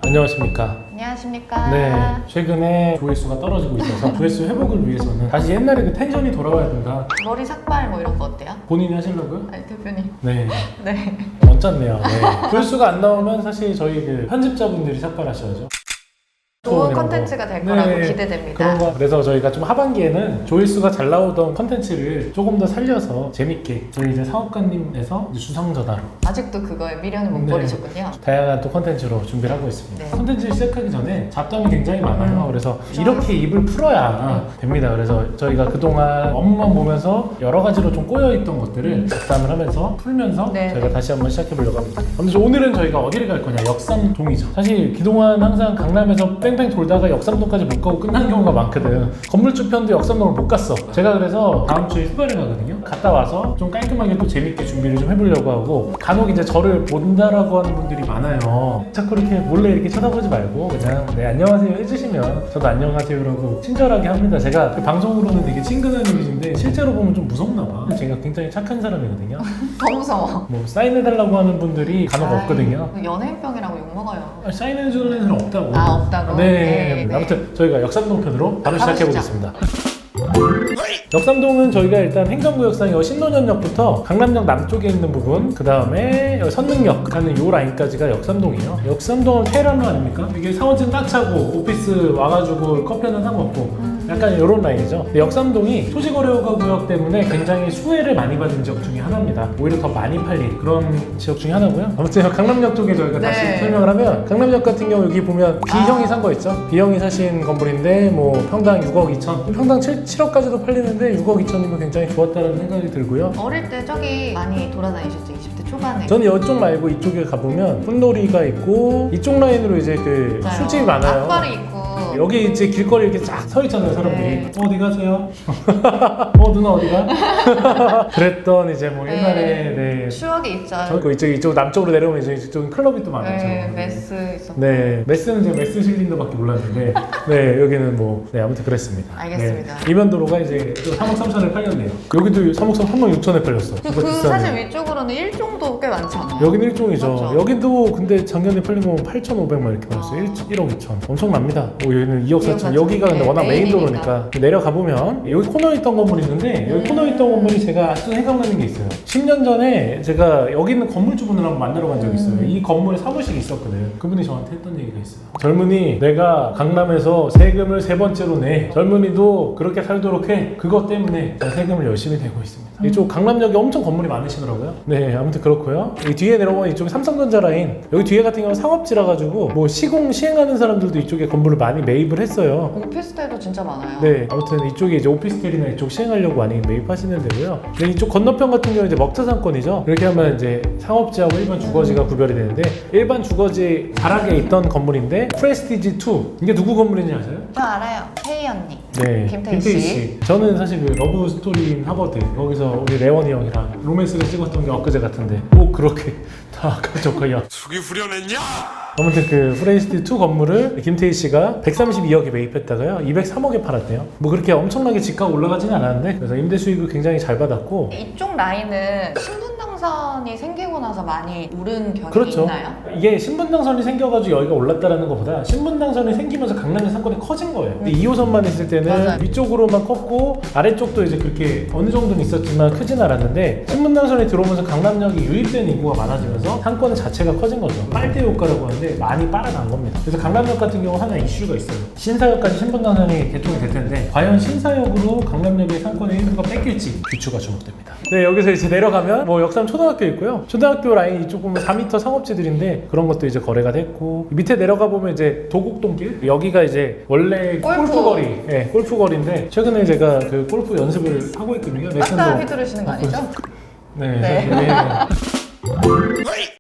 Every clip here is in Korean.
안녕하십니까. 안녕하십니까. 네, 최근에 조회수가 떨어지고 있어서 조회수 회복을 위해서는 다시 옛날에 그 텐션이 돌아와야 된다. 머리 삭발 뭐 이런 거 어때요? 본인이 하시려고요? 아니 대표님. 네, 네. 언짢네요. 네. 조회수가 안 나오면 사실 저희 그 편집자분들이 삭발하셔야죠. 좋은 이런 거. 컨텐츠가 될 거라고 네, 기대됩니다. 그런 거. 그래서 저희가 좀 하반기에는 조회수가 잘 나오던 컨텐츠를 조금 더 살려서 재밌게 저희 이제 사업가님에서 이제 주상전화로 아직도 그거에 미련을 못 네. 버리셨군요. 다양한 또 컨텐츠로 준비를 하고 있습니다. 네. 컨텐츠를 시작하기 전에 잡담이 굉장히 많아요. 그래서 이렇게 입을 풀어야 됩니다. 그래서 저희가 그동안 업무만 보면서 여러 가지로 좀 꼬여있던 것들을 잡담을 하면서 풀면서 네. 저희가 다시 한번 시작해 보려고 합니다. 아무튼 오늘은 저희가 어디를 갈 거냐? 역삼동이죠. 사실 그동안 항상 강남에서 뺑뺑 돌다가 역삼동까지 못 가고 끝난 경우가 많거든. 건물주 편도 역삼동을 못 갔어. 제가 그래서 다음 주에 휴가를 가거든요. 갔다 와서 좀 깔끔하게 또 재밌게 준비를 좀 해보려고 하고, 간혹 이제 저를 본다라고 하는 분들이 많아요. 자꾸 이렇게 몰래 이렇게 쳐다보지 말고 그냥 네 안녕하세요 해주시면 저도 안녕하세요라고 친절하게 합니다. 제가 그 방송으로는 되게 친근한 이미지인데 실제로 보면 좀 무섭나 봐. 제가 굉장히 착한 사람이거든요. 더 무서워. 뭐 사인해달라고 하는 분들이 간혹 없거든요. 연예인병이라고 욕먹어요. 사인해주는 애는 없다고. 아, 없다고? 네. 네, 네. 아무튼 저희가 역삼동 편으로 바로 시작해 보겠습니다. 역삼동은 저희가 일단 행정구역상 신논현역부터 강남역 남쪽에 있는 부분, 그 다음에 선능역 가는 요 라인까지가 역삼동이에요. 역삼동은 테라노 아닙니까? 이게 사원증 딱 차고 오피스 와가지고 커피 한잔 사 먹고 약간 이런 라인이죠. 근데 역삼동이 토지거래허가 구역 때문에 굉장히 수혜를 많이 받은 지역 중에 하나입니다. 오히려 더 많이 팔린 그런 지역 중에 하나고요. 아무튼 강남역 쪽에 저희가 네. 다시 설명을 하면, 강남역 같은 경우 여기 보면 B형이 산 거 있죠? B형이 사신 건물인데 뭐 평당 6억 2천, 평당 7억까지도 팔리는데 6억 2천이면 굉장히 좋았다는 생각이 들고요. 어릴 때 저기 많이 돌아다니셨죠? 20대 초반에. 저는 이쪽 말고 이쪽에 가보면 풋놀이가 있고 이쪽 라인으로 이제 그 맞아요. 술집이 많아요. 앞발이 있고. 여기 이제 길거리 이렇게 쫙 서 있잖아요, 사람들이. 네. 어디 가세요? 누나 어디가? 그랬던 이제 뭐 옛날에 네. 추억이 있죠. 저 이쪽 남쪽으로 내려오면 이제 이쪽 클럽이 또 많았죠. 네, 메스 있었고. 네, 메스는 이제 메스 실린더밖에 몰랐는데, 네, 여기는 뭐, 네, 아무튼 그랬습니다. 알겠습니다. 네, 이면도로가 이제 또 3억 3천에 팔렸네요. 여기도 3억 3억 6천에 팔렸어. 그 비싸네. 사실 위쪽으로는 1종도 꽤 많지 않아요? 여기는 일종이죠. 맞죠? 여기도 근데 작년에 팔린 거 8,500만 이렇게 팔렸어요. 1억 2천. 엄청납니다. 여기는 2억 4천. 4천. 여기가 근데 네, 워낙 메인 메인이니까. 도로니까. 내려가 보면 여기 코너에 있던 건물이 있는데, 여기 코너에 있던 건물이 제가 아직도 생각나는 게 있어요. 10년 전에 제가 여기 있는 건물주분을 한번 만나러 간 적이 있어요. 이 건물에 사무실이 있었거든. 그분이 저한테 했던 얘기가 있어요. 젊은이, 내가 강남에서 세금을 3번째로 내. 젊은이도 그렇게 살도록 해. 그것 때문에 제가 세금을 열심히 내고 있습니다. 이쪽 강남역에 엄청 건물이 많으시더라고요. 네, 아무튼 그렇고요. 이 뒤에 내려오면 이쪽에 삼성전자 라인, 여기 뒤에 같은 경우는 상업지라 가지고 뭐 시행하는 사람들도 이쪽에 건물을 많이 매입을 했어요. 오피스텔도 진짜 많아요. 네, 아무튼 이쪽에 이제 오피스텔이나 이쪽 시행하려고 많이 매입하시는 데고요. 근데 이쪽 건너편 같은 경우는 이제 먹자 상권이죠. 이렇게 하면 이제 상업지하고 일반 주거지가 구별이 되는데, 일반 주거지 자락에 있던 건물인데 프레스티지 2, 이게 누구 건물인지 아세요? 저 알아요. 태희 언니. 네, 김태희 씨. 저는 사실 그 러브 스토리인 하버드, 거기서 우리 레원이 형이랑 로맨스를 찍었던 게 엊그제 같은데 꼭 그렇게 다 가져가야 숙이 후련했냐? 아무튼 그 프레스티지 2 건물을 김태희 씨가 132억에 매입했다가요 203억에 팔았대요. 뭐 그렇게 엄청나게 집가가 올라가지는 않았는데, 그래서 임대 수익을 굉장히 잘 받았고. 이쪽 라인은 신분당선이 생기고 나서 많이 오른 경향이 그렇죠. 있나요? 이게 신분당선이 생겨가지고 여기가 올랐다라는 것보다 신분당선이 생기면서 강남의 상권이 커진 거예요. 근데 2호선만 있을 때는 맞아요. 위쪽으로만 컸고 아래쪽도 이제 그렇게 어느 정도는 있었지만 크진 않았는데, 신분당선이 들어오면서 강남역이 유입된 인구가 많아지면서 상권 자체가 커진 거죠. 빨대 효과라고 하는데 많이 빨아난 겁니다. 그래서 강남역 같은 경우 하나 이슈가 있어요. 신사역까지 신분당선이 개통이 될 텐데 과연 신사역으로 강남역의 상권의 일부가 뺏길지 귀추가 주목됩니다. 네, 여기서 이제 내려가면 뭐 역삼 초등학교 있고요. 초등학교 라인 이쪽 보면 4m 상업지들인데 그런 것도 이제 거래가 됐고, 밑에 내려가 보면 이제 도곡동길, 여기가 이제 원래 골프거리, 네, 골프거리인데 최근에 제가 그 골프 연습을 하고 있거든요. 아까 휘두르시는 거 아니죠? 네, 네. 사실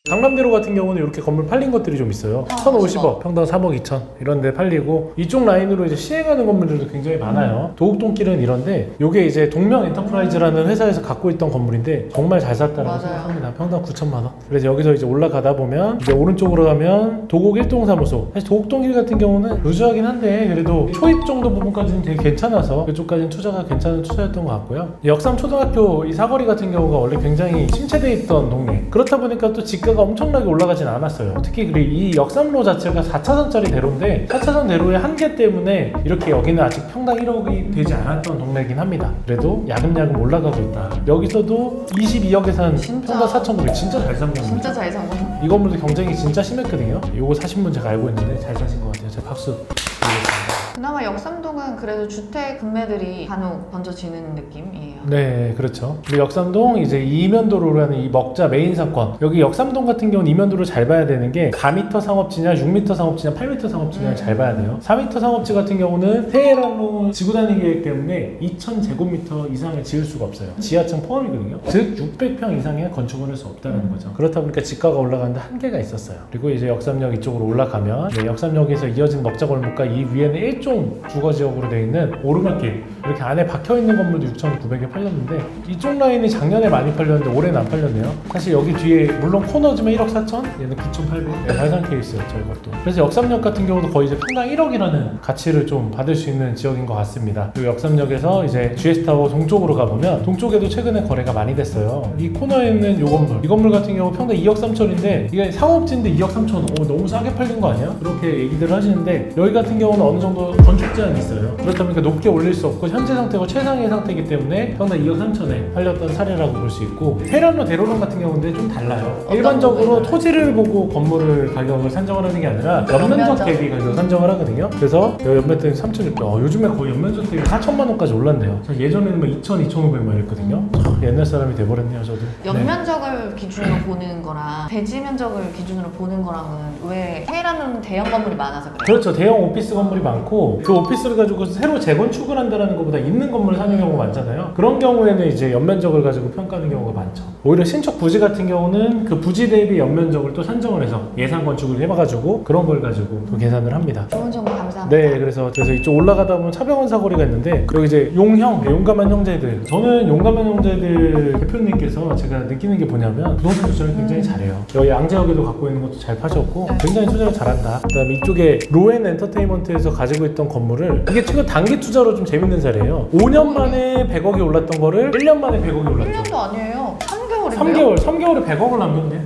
강남대로 같은 경우는 이렇게 건물 팔린 것들이 좀 있어요. 1,050억, 평당 3억 2천 이런 데 팔리고, 이쪽 라인으로 이제 시행하는 건물들도 굉장히 많아요. 도곡동길은 이런데, 요게 이제 동명 엔터프라이즈라는 회사에서 갖고 있던 건물인데 정말 잘 샀다라고 맞아요. 생각합니다. 평당 9천만 원. 그래서 여기서 이제 올라가다 보면 이제 오른쪽으로 가면 도곡 1동 사무소. 사실 도곡동길 같은 경우는 루즈하긴 한데 그래도 초입 정도 부분까지는 되게 괜찮아서 그쪽까지는 투자가 괜찮은 투자였던 것 같고요. 역삼 초등학교 이 사거리 같은 경우가 원래 굉장히 침체돼 있던 동네. 그렇다 보니까 또 집가가 가치가 엄청나게 올라가진 않았어요. 특히 이 역삼로 자체가 4차선짜리 대로인데 4차선 대로의 한계 때문에 이렇게 여기는 아직 평당 1억이 되지 않았던 동네이긴 합니다. 그래도 야금야금 올라가고 있다. 여기서도 22억에 산 진짜. 평당 4,900 진짜 잘 산 겁니다. 진짜 잘 산 거. 이 건물도 경쟁이 진짜 심했거든요. 이거 사신 분 제가 알고 있는데 잘 사신 것 같아요. 제가 박수 드리겠습니다. 그나마 역삼동은 그래도 주택 금매들이 간혹 번져지는 느낌이에요. 네, 그렇죠. 그리고 역삼동 이제 이면도로라는 이 먹자 메인 상권. 여기 역삼동 같은 경우는 이면도로 잘 봐야 되는 게 4m 상업지냐, 6m 상업지냐, 8m 상업지냐를 잘 봐야 돼요. 4m 상업지 같은 경우는 테헤란로 지구 단위 계획 때문에 2,000제곱미터 이상을 지을 수가 없어요. 지하층 포함이거든요. 즉 600평 이상의 건축을 할 수 없다는 거죠. 그렇다 보니까 지가가 올라가는데 한계가 있었어요. 그리고 이제 역삼역 이쪽으로 올라가면 역삼역에서 이어진 먹자골목과 이 위에는 일종 주거지역으로 되어 있는 오르막길, 이렇게 안에 박혀있는 건물도 6,900에 팔렸는데 이쪽 라인이 작년에 많이 팔렸는데 올해는 안 팔렸네요. 사실 여기 뒤에 물론 코너지만 1억 4천, 얘는 9,800. 발상 케이스였죠, 이것도. 그래서 역삼역 같은 경우도 거의 이제 평당 1억이라는 가치를 좀 받을 수 있는 지역인 것 같습니다. 그리고 역삼역에서 이제 GS타워 동쪽으로 가보면 동쪽에도 최근에 거래가 많이 됐어요. 이 코너에 있는 요 건물, 이 건물 같은 경우 평당 2억 3천인데 이게 상업지인데 2억 3천, 너무 싸게 팔린 거 아니야? 그렇게 얘기들 하시는데 여기 같은 경우는 어느 정도 건축 제한이 있어요. 그렇다 보니까 높게 올릴 수 없고 현재 상태가 최상의 상태이기 때문에 평당 2억 3천에 팔렸던 사례라고 볼 수 있고, 테헤란로 대로론 같은 경우인데 좀 달라요. 일반적으로 토지를 보고 건물을 가격을 산정을 하는 게 아니라 연면적 대비 가격을 산정을 하거든요. 그래서 연면적이 3,600, 요즘에 거의 연면적 대비 4천만 원까지 올랐네요. 예전에는 막 2,000, 2,500만 이랬거든요. 옛날 사람이 돼버렸네요, 저도. 연면적을 기준으로 보는 거랑 대지 면적을 기준으로 보는 거랑은 왜 테헤란은 대형 건물이 많아서 그래요? 그렇죠. 대형 오피스 건물이 많고 그 오피스를 가지고 새로 재건축을 한다는 것보다 있는 건물을 사는 경우가 많잖아요. 그런 경우에는 이제 연면적을 가지고 평가하는 경우가 많죠. 오히려 신축 부지 같은 경우는 그 부지 대비 연면적을 또 산정을 해서 예산 건축을 해봐가지고 그런 걸 가지고 또 계산을 합니다. 좋은 정보 감사합니다. 네, 그래서 이쪽 올라가다 보면 차병원 사거리가 있는데 여기 이제 용감한 형제들. 저는 용감한 형제들 대표님께서 제가 느끼는 게 뭐냐면 부동산 투자를 굉장히 잘해요. 여기 양재역에도 갖고 있는 것도 잘 파셨고 굉장히 투자를 잘한다. 그다음에 이쪽에 로엔 엔터테인먼트에서 가지고 있던 건물을, 이게 최근 단기 투자로 좀 재밌는 사례예요. 5년 만에 100억이 올랐던 거를 1년 만에 100억이 올랐죠. 1년도 아니에요. 3개월인데요? 3개월에 100억을 남겼네.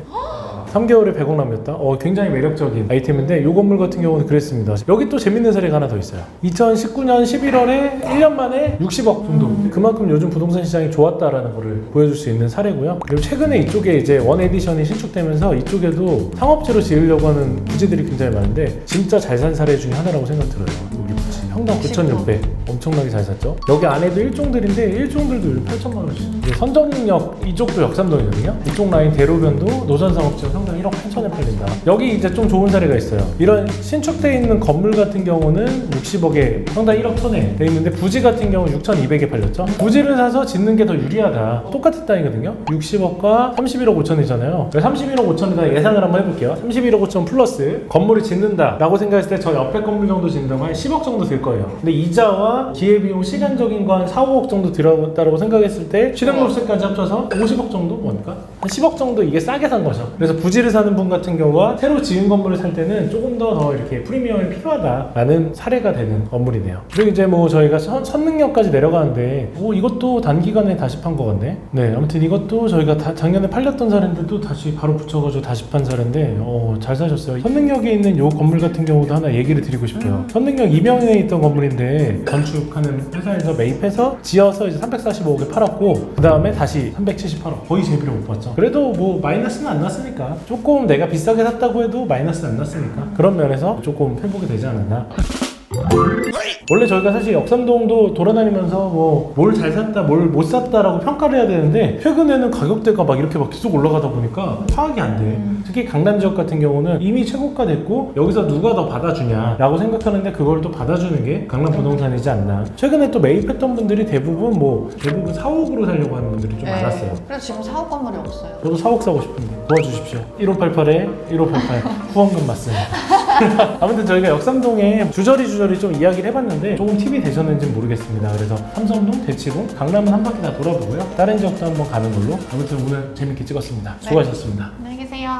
3개월에 100억 남겼다? 굉장히 매력적인 아이템인데 이 건물 같은 경우는 그랬습니다. 여기 또 재밌는 사례가 하나 더 있어요. 2019년 11월에 1년 만에 60억 정도. 그만큼 요즘 부동산 시장이 좋았다라는 거를 보여줄 수 있는 사례고요. 그리고 최근에 이쪽에 이제 원 에디션이 신축되면서 이쪽에도 상업지로 지으려고 하는 부지들이 굉장히 많은데 진짜 잘 산 사례 중에 하나라고 생각 들어요. 우리 부지. 평당 9,600. 엄청나게 잘 샀죠. 여기 안에도 일종들인데 일종들도 8천만 원씩. 선정역 이쪽도 역삼동이거든요. 이쪽 라인 대로변도 노선상업지가 평당 1억 8천에 팔린다. 여기 이제 좀 좋은 사례가 있어요. 이런 신축돼 있는 건물 같은 경우는 60억에 평당 1억 1천에 돼 있는데 부지 같은 경우 6,200에 팔렸죠. 부지를 사서 짓는 게 더 유리하다. 똑같은 땅이거든요. 60억과 31억 5천이잖아요. 31억 5천에다 예상을 한번 해볼게요. 31억 5천 플러스 건물을 짓는다 라고 생각했을 때 저 옆에 건물 정도 짓는다고 한 10억 정도 들 거예요. 근데 이자와 기회비용 시간적인 거 한 4, 5억 정도 들어갔다고 생각했을 때 취득료세까지 합쳐서 50억 정도 뭐니까? 한 10억 정도 이게 싸게 산 거죠. 그래서 부지를 사는 분 같은 경우와 새로 지은 건물을 살 때는 조금 더 이렇게 프리미엄이 필요하다라는 사례가 되는 건물이네요. 그리고 이제 뭐 저희가 선능력까지 내려가는데 이것도 단기간에 다시 판 거 같네. 네, 아무튼 이것도 저희가 작년에 팔렸던 사례인데도 다시 바로 붙여가지고 다시 판 사례인데 잘 사셨어요. 선능력에 있는 요 건물 같은 경우도 하나 얘기를 드리고 싶어요. 선능력 이명에 있던 건물인데 건축하는 회사에서 매입해서 지어서 이제 345억에 팔았고 그 다음에 다시 378억, 거의 제비를 못 봤죠. 그래도 뭐 마이너스는 안 났으니까, 조금 내가 비싸게 샀다고 해도 마이너스는 안 났으니까 그런 면에서 조금 회복이 되지 않았나. 원래 저희가 사실 역삼동도 돌아다니면서 뭐 뭘 잘 샀다 뭘 못 샀다라고 평가를 해야 되는데 최근에는 가격대가 막 이렇게 막 계속 올라가다 보니까 파악이 안 돼. 특히 강남 지역 같은 경우는 이미 최고가 됐고 여기서 누가 더 받아주냐 라고 생각하는데 그걸 또 받아주는 게 강남 부동산이지 않나. 최근에 또 매입했던 분들이 대부분 4, 5억으로 살려고 하는 분들이 좀 많았어요. 그래서 지금 4억 건물이 없어요. 저도 4억 사고 싶은데 도와주십시오. 1588에 1588 후원금 맞습니다. 아무튼 저희가 역삼동에 주저리 좀 이야기를 해봤는데 조금 팁이 되셨는지 모르겠습니다. 그래서 삼성동, 대치동, 강남은 한 바퀴 다 돌아보고요. 다른 지역도 한번 가는 걸로. 아무튼 오늘 재밌게 찍었습니다. 수고하셨습니다. 안녕히 계세요.